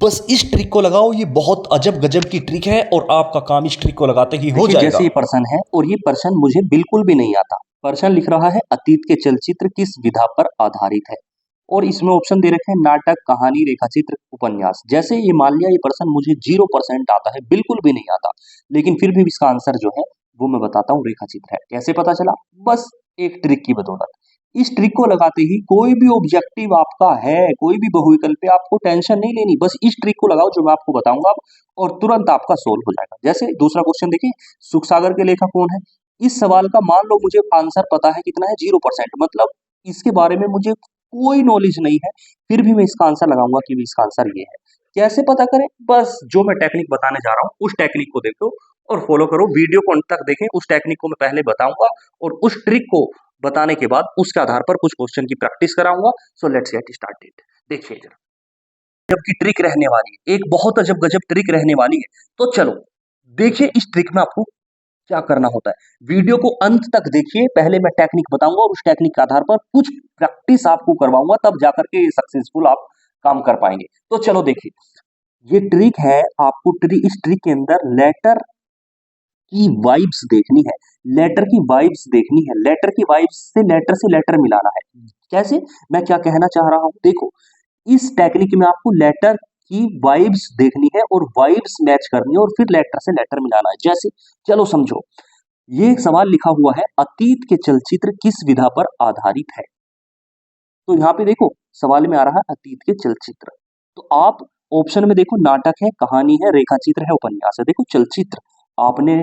बस इस ट्रिक को लगाओ, ये बहुत अजब गजब की ट्रिक है और आपका काम इस ट्रिक को लगाते ही हो देखिए जाएगा। जैसे ये पर्सन है और ये पर्सन मुझे बिल्कुल भी नहीं आता। पर्सन लिख रहा है अतीत के चलचित्र किस विधा पर आधारित है और इसमें ऑप्शन दे रखे हैं नाटक, कहानी, रेखाचित्र, उपन्यास। जैसे ये मान लिया ये पर्सन मुझे 0% आता है, बिल्कुल भी नहीं आता, लेकिन फिर भी इसका आंसर जो है वो मैं बताता हूँ रेखाचित्र है। कैसे पता चला? बस एक ट्रिक की बदौलत। इस ट्रिक को लगाते ही कोई भी ऑब्जेक्टिव आपका है, कोई भी बहुविकल्प है, आपको टेंशन नहीं लेनी, बस इस ट्रिक को लगाओ जो मैं आपको बताऊंगा और तुरंत आपका सोल्व हो जाएगा। जैसे दूसरा क्वेश्चन देखिए, सुख सागर के लेखक कौन है? इस सवाल का मान लो मुझे आंसर पता है कितना है 0%, मतलब इसके बारे में मुझे कोई नॉलेज नहीं है, फिर भी मैं इसका आंसर लगाऊंगा कि इसका आंसर ये है। कैसे पता करें? बस जो मैं टेक्निक बताने जा रहा हूँ उस टेक्निक को देखो और फॉलो करो, वीडियो को अंत तक देखें। उस टेक्निक को मैं पहले बताऊंगा और उस ट्रिक को बताने के बाद उसके आधार पर कुछ क्वेश्चन की प्रैक्टिस कराऊंगा। So let's get started. देखिए जरा, अजब की ट्रिक रहने वाली है, एक बहुत अजब गजब ट्रिक रहने वाली है। तो चलो देखिए इस ट्रिक में आपको क्या करना होता है। वीडियो को अंत तक देखिए, पहले मैं टेक्निक बताऊंगा और उस टेक्निक के आधार पर कुछ प्रैक्टिस आपको करवाऊंगा, तब जाकर के सक्सेसफुल आप काम कर पाएंगे। तो चलो देखिए, ये ट्रिक है, आपको इस ट्रिक के अंदर लेटर की वाइब्स देखनी है, लेटर की वाइब्स देखनी है, लेटर की वाइब्स से लेटर मिलाना है। कैसे? मैं क्या कहना चाह रहा हूं, देखो इस टेक्निक में आपको लेटर की वाइब्स देखनी है और वाइब्स मैच करनी है और फिर लेटर से लेटर मिलाना है। जैसे चलो समझो, ये एक सवाल लिखा हुआ है अतीत के चलचित्र किस विधा पर आधारित है। तो यहाँ पे देखो सवाल में आ रहा है अतीत के चलचित्र, तो आप ऑप्शन में देखो नाटक है, कहानी है, रेखाचित्र है, उपन्यास है। देखो चलचित्र आपने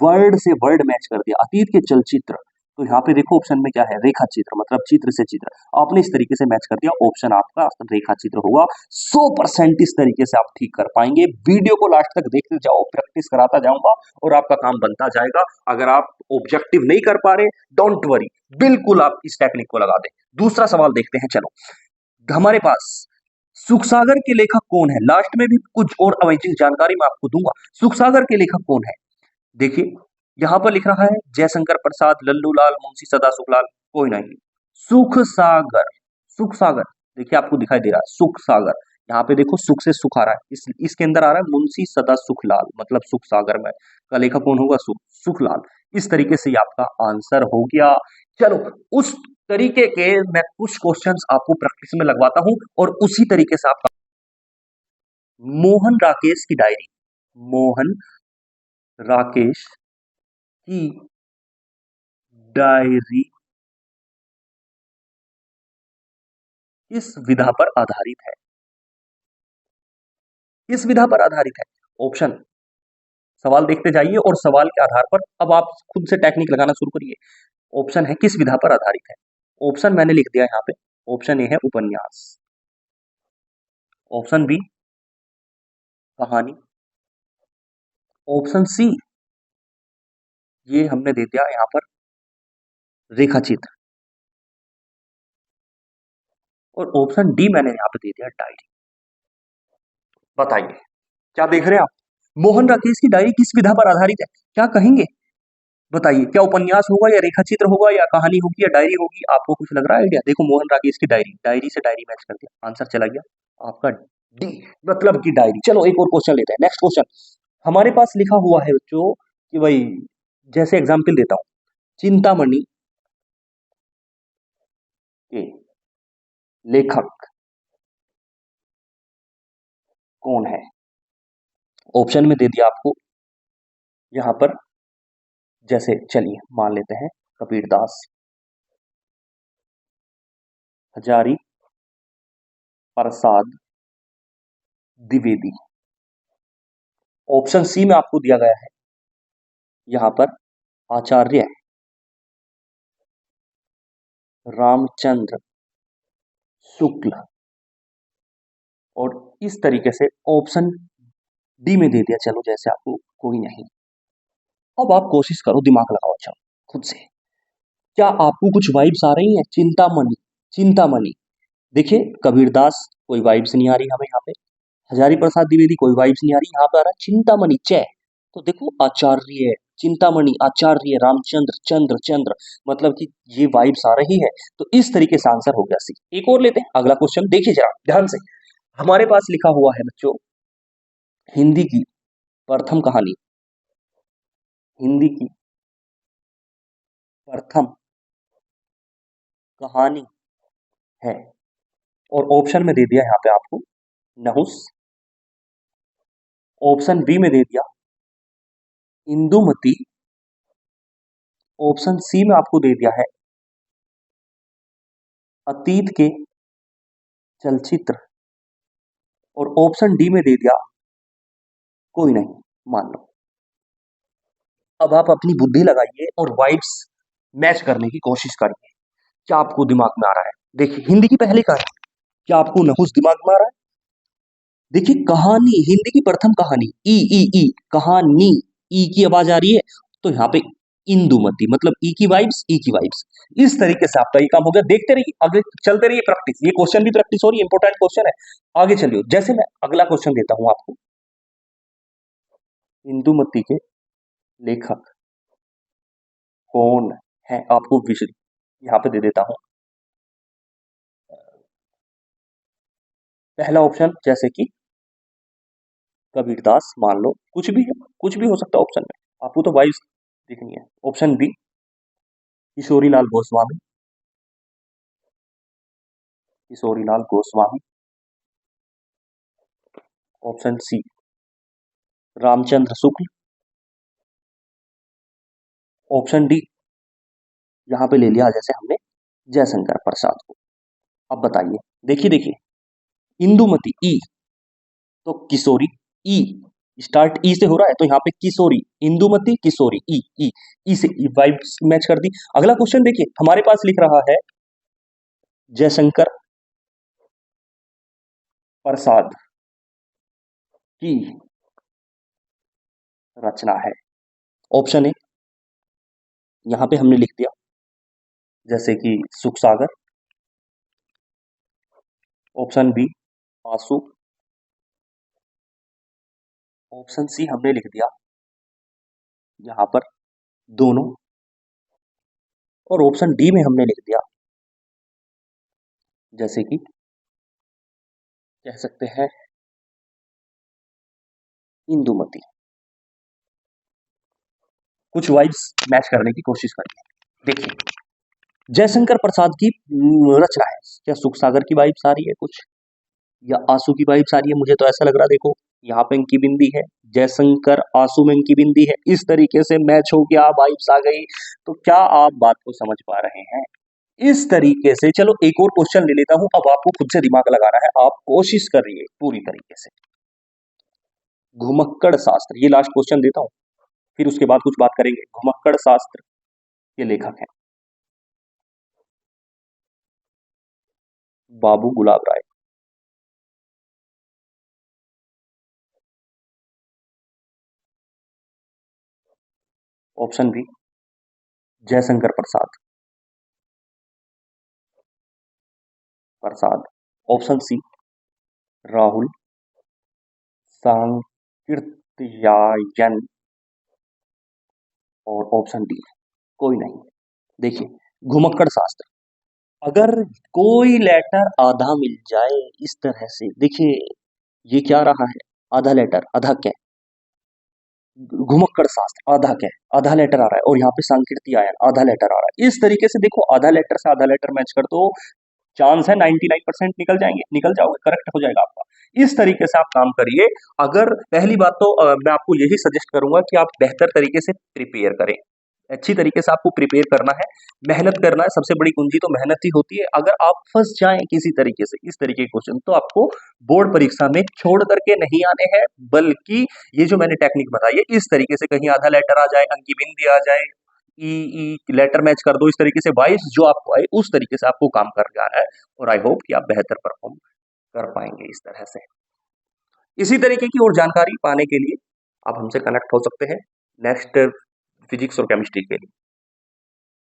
वर्ड से वर्ड मैच कर दिया, अतीत के चलचित्र, तो यहाँ पे देखो ऑप्शन में क्या है, रेखा चित्र, मतलब चित्र से चित्र, आपने इस तरीके से मैच कर दिया, ऑप्शन आपका रेखा चित्र होगा। 100% इस तरीके से आप ठीक कर पाएंगे। वीडियो को लास्ट तक देखते जाओ, प्रैक्टिस कराता जाऊंगा और आपका काम बनता जाएगा। अगर आप ऑब्जेक्टिव नहीं कर पा रहे, डोंट वरी, बिल्कुल आप इस टेक्निक को लगा दें। दूसरा सवाल देखते हैं। चलो, हमारे पास सुख सागर के लेखक कौन है, लास्ट में भी कुछ और अवैधिक जानकारी मैं आपको दूंगा। सुख सागर के लेखक कौन है? देखिए यहां पर लिख रहा है जयशंकर प्रसाद, लल्लू लाल, मुंशी सदा सुखलाल, कोई नहीं। सुख सागर, सुख सागर, देखिए आपको दिखाई दे रहा है सुख सागर, यहाँ पे देखो सुख से सुख आ रहा है, इसके अंदर आ रहा है मुंशी सदा सुखलाल, मतलब सुख सागर में का लेखक कौन होगा? सुखलाल। इस तरीके से आपका आंसर हो गया। चलो उस तरीके के मैं कुछ क्वेश्चंस आपको प्रैक्टिस में लगवाता हूं और उसी तरीके से आपका मोहन राकेश की डायरी, मोहन राकेश की डायरी किस विधा पर आधारित है? किस विधा पर आधारित है? ऑप्शन, सवाल देखते जाइए और सवाल के आधार पर अब आप खुद से टेक्निक लगाना शुरू करिए। ऑप्शन है किस विधा पर आधारित है, ऑप्शन मैंने लिख दिया यहाँ पे। ऑप्शन ए है उपन्यास, ऑप्शन बी कहानी, ऑप्शन सी ये हमने दे दिया यहाँ पर रेखाचित्र, और ऑप्शन डी मैंने यहाँ पे दे दिया डायरी। बताइए क्या देख रहे हैं आप? मोहन राकेश की डायरी किस विधा पर आधारित है, क्या कहेंगे? बताइए, क्या उपन्यास होगा या रेखाचित्र होगा या कहानी होगी या डायरी होगी? आपको कुछ लग रहा है आइडिया? देखो मोहन राकेश की डायरी, डायरी से डायरी मैच कर दिया, आंसर चला गया आपका डी, मतलब की डायरी। चलो एक और क्वेश्चन लेते हैं, नेक्स्ट क्वेश्चन। हमारे पास लिखा हुआ है बच्चों कि भाई, जैसे एग्जाम्पल देता हूं, चिंतामणि के लेखक कौन है? ऑप्शन में दे दिया आपको यहां पर, जैसे चलिए मान लेते हैं कबीरदास, हजारी प्रसाद द्विवेदी। ऑप्शन सी में आपको दिया गया है यहां पर आचार्य रामचंद्र शुक्ल, और इस तरीके से ऑप्शन डी में दे दिया। चलो जैसे आपको, कोई नहीं, अब आप कोशिश करो, दिमाग लगाओ अच्छा खुद से। क्या आपको कुछ वाइब्स आ रही हैं? चिंतामणि, चिंतामणि, देखिए कबीरदास कोई वाइब्स नहीं आ रही हमें यहाँ पे, हजारी प्रसाद द्विवेदी कोई वाइब्स नहीं आ रही, यहाँ पे आ रहा है चिंतामणि च। तो देखो आचार्य, चिंतामणि, आचार्य, रामचंद्र, चंद्र, चंद्र, मतलब कि ये वाइब्स आ रही है। तो इस तरीके से आंसर हो गया सी। एक और लेते हैं अगला क्वेश्चन, देखिए जरा ध्यान से। हमारे पास लिखा हुआ है बच्चों हिंदी की प्रथम कहानी, हिंदी की प्रथम कहानी है, और ऑप्शन में दे दिया यहाँ पे आपको नहुस, ऑप्शन बी में दे दिया इंदुमती, ऑप्शन सी में आपको दे दिया है अतीत के चलचित्र, और ऑप्शन डी में दे दिया कोई नहीं, मान लो। अब आप अपनी बुद्धि लगाइए और वाइब्स मैच करने की कोशिश करिए, क्या आपको दिमाग में आ रहा है। देखिए हिंदी की पहली कहानी, क्या आपको नहुस दिमाग में आ रहा है? देखिए कहानी, हिंदी की प्रथम कहानी, ई कहानी, ई की आवाज आ रही है, तो यहाँ पे इंदुमती मतलब ई की वाइब्स, ई की वाइब्स। इस तरीके से आपका ये काम हो गया। देखते रहिए, आगे चलते रहिए, प्रैक्टिस, ये क्वेश्चन भी प्रैक्टिस हो रही है, इंपॉर्टेंट क्वेश्चन है। आगे चलिए, जैसे मैं अगला क्वेश्चन देता हूं आपको, इंदुमती के लेखक कौन है, आपको विषय यहाँ पे दे देता हूं। पहला ऑप्शन जैसे कि कबीरदास, मान लो, कुछ भी है, कुछ भी हो सकता है ऑप्शन में, आपको तो वाइब्स देखनी है। Option B Kishorilal Goswami, Kishorilal Goswami, option C Ramchandra Shukla, option D यहाँ पे ले लिया जैसे हमने जयशंकर प्रसाद को। अब बताइए, देखिए देखिए, इंदुमती ई, तो किशोरी, ई स्टार्ट ई से हो रहा है, तो यहाँ पे किशोरी, इंदुमती किशोरी, ई से वाइब्स मैच कर दी। अगला क्वेश्चन देखिए, हमारे पास लिख रहा है जयशंकर प्रसाद की रचना है। ऑप्शन ए यहाँ पे हमने लिख दिया जैसे कि सुख सागर, ऑप्शन बी आंसू, ऑप्शन सी हमने लिख दिया यहाँ पर दोनों, और ऑप्शन डी में हमने लिख दिया जैसे कि कह सकते हैं इंदुमती। कुछ वाइब्स मैच करने की कोशिश करिए। देखिए जयशंकर प्रसाद की रचना है, क्या सुख सागर की वाइब्स आ रही है कुछ, या आंसू की वाइब्स आ रही है? मुझे तो ऐसा लग रहा है, देखो यहाँ पे इनकी बिंदी है, जयशंकर आंसू में इनकी बिंदी है, इस तरीके से मैच हो गया, वाइब्स आ गई। तो क्या आप बात को समझ पा रहे हैं? इस तरीके से चलो एक और क्वेश्चन ले लेता हूं, अब आपको खुद से दिमाग लगाना है, आप कोशिश करिए पूरी तरीके से। घुमक्कड़ शास्त्र, ये लास्ट क्वेश्चन देता हूं, फिर उसके बाद कुछ बात करेंगे। घुमक्कड़ शास्त्र के लेखक हैं बाबू गुलाब राय, ऑप्शन बी जयशंकर प्रसाद प्रसाद, ऑप्शन सी राहुल सांकृत्यायन, और ऑप्शन डी कोई नहीं। देखिए घुमक्कड़ शास्त्र, अगर कोई लेटर आधा मिल जाए इस तरह से, देखिए ये क्या रहा है, आधा लेटर आधा क्या, घुमक्कड़ शास्त्र आधा क्या, आधा लेटर आ रहा है, और यहाँ पे सांकृत्य आयन आधा लेटर आ रहा है। इस तरीके से देखो आधा लेटर से आधा लेटर मैच कर दो, चांस है 99% निकल जाएंगे, निकल जाओगे, करेक्ट हो जाएगा आपका। इस तरीके से आप काम करिए। अगर पहली बात तो मैं आपको यही सजेस्ट करूंगा कि आप बेहतर तरीके से प्रिपेयर करें, अच्छी तरीके से आपको प्रिपेयर करना है, मेहनत करना है, सबसे बड़ी कुंजी तो मेहनत ही होती है। अगर आप फंस जाएं किसी तरीके से इस तरीके के क्वेश्चन, तो आपको बोर्ड परीक्षा में छोड़ करके नहीं आने हैं, बल्कि ये जो मैंने टेक्निक बताई है इस तरीके से, कहीं आधा लेटर आ जाए, अंकी बिंदी आ जाए, ई लेटर मैच कर दो, इस तरीके से वाइस जो आपको आए उस तरीके से आपको काम कर जाना है, और आई होप कि आप बेहतर परफॉर्म कर पाएंगे इस तरह से। इसी तरीके की और जानकारी पाने के लिए आप हमसे कनेक्ट हो सकते हैं नेक्स्ट फिजिक्स और केमिस्ट्री के लिए।